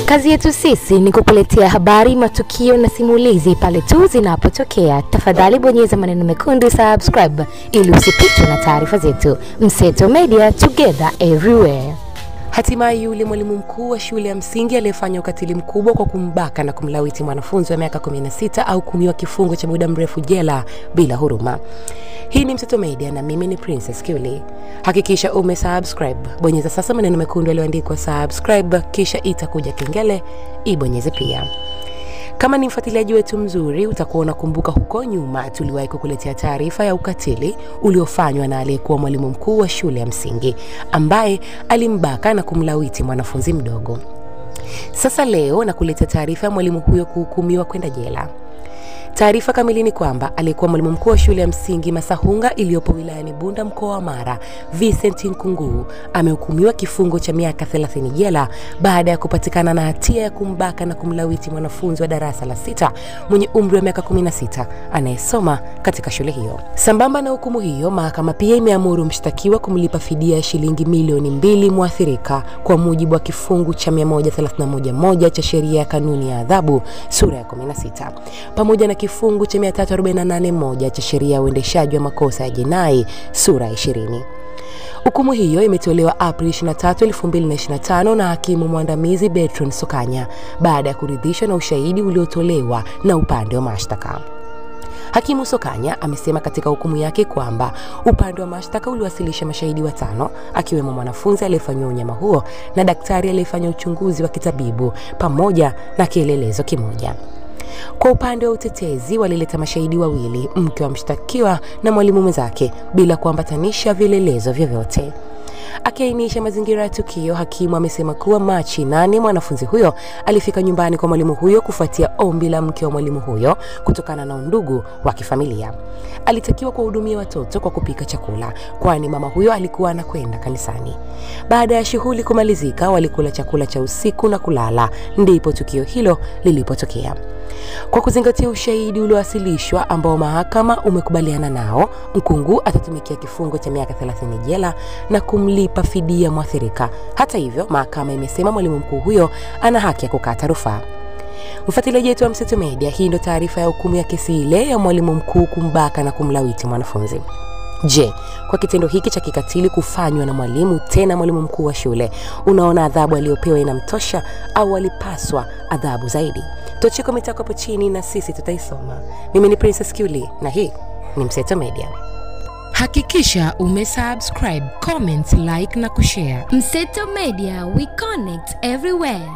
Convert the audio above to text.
Kazi yetu sisi ni kukuletea habari, matukio na simulizi pale tu zinapotokea. Tafadhali bonyeza maneno mekundu subscribe ili usipitwe na taarifa zetu. Mseto Media, together everywhere. Hatimaye yule mwalimu mkuu wa shule ya msingi aliyefanya ukatili mkubwa kwa kumbaka na kumlawiti mwanafunzi wa miaka 16 au kuhukumiwa kifungo cha muda mrefu jela bila huruma. Hii ni Mseto Media na mimi ni Princess Kiuli. Hakikisha umesubscribe. Bonyeza sasa maneno mekundu yaliyoandikwa subscribe, kisha itakuja kengele, ibonyeze pia. Kama ni mfuatiliaji wetu mzuri, utakuwa unakumbuka huko nyuma tuliwahi kukuletea taarifa ya ukatili uliofanywa na aliyekuwa mwalimu mkuu wa shule ya msingi ambaye alimbaka na kumlawiti mwanafunzi mdogo. Sasa leo nakuletea taarifa ya mwalimu huyo kuhukumiwa kwenda jela. Taarifa kamili ni kwamba aliyekuwa mwalimu mkuu wa shule ya msingi Masahunga iliyopo wilayani Bunda mkoa wa Mara, Vincent Nkungu, amehukumiwa kifungo cha miaka 30 jela baada ya kupatikana na hatia ya kumbaka na kumlawiti mwanafunzi wa darasa la 6 mwenye umri wa miaka 16 anayesoma katika shule hiyo. Sambamba na hukumu hiyo, mahakama pia imeamuru mshtakiwa kumlipa fidia ya shilingi milioni 2 mwathirika kwa mujibu wa kifungu cha 131 cha sheria ya kanuni ya adhabu sura ya 16 pamoja na kifungu cha 348 cha sheria ya uendeshaji wa makosa ya jinai sura ya 20. Hukumu hiyo imetolewa Aprili 23, 2025 na hakimu mwandamizi Bertrand Sokanya baada ya kuridhishwa na ushahidi uliotolewa na upande wa mashtaka. Hakimu Sokanya amesema katika hukumu yake kwamba upande wa mashtaka uliwasilisha mashahidi 5 akiwemo mwanafunzi aliyefanywa unyama huo na daktari aliyefanya uchunguzi wa kitabibu pamoja na kielelezo kimoja. Kwa upande wa utetezi walileta mashahidi 2, mke wa mshtakiwa na mwalimu mwenzake, bila kuambatanisha vielelezo vyovyote. Akiainisha mazingira ya tukio, hakimu amesema kuwa Machi 8 mwanafunzi huyo alifika nyumbani kwa mwalimu huyo kufuatia ombi la mke wa mwalimu huyo kutokana na undugu wa kifamilia. Alitakiwa kuwahudumia watoto kwa kupika chakula, kwani mama huyo alikuwa anakwenda kanisani. Baada ya shughuli kumalizika, walikula chakula cha usiku na kulala, ndipo tukio hilo lilipotokea. Kwa kuzingatia ushahidi uliowasilishwa ambao mahakama umekubaliana nao, Nkungu atatumikia kifungo cha miaka 30 jela na kumlipa fidia mwathirika. Hata hivyo, mahakama imesema mwalimu mkuu huyo ana haki ya kukata rufaa. Mfuatiliaji wetu wa Mseto Media, hii ndio taarifa ya hukumu ya kesi ile ya mwalimu mkuu kumbaka na kumlawiti mwanafunzi. Je, kwa kitendo hiki cha kikatili kufanywa na mwalimu, tena mwalimu mkuu wa shule, unaona adhabu aliyopewa inamtosha au alipaswa adhabu zaidi? Tuachie komenti yako hapo chini na sisi tutaisoma. Mimi ni Princess Kiuli na hii ni Mseto Media. Hakikisha umesubscribe, comment, like na kushare. Mseto Media, we connect everywhere.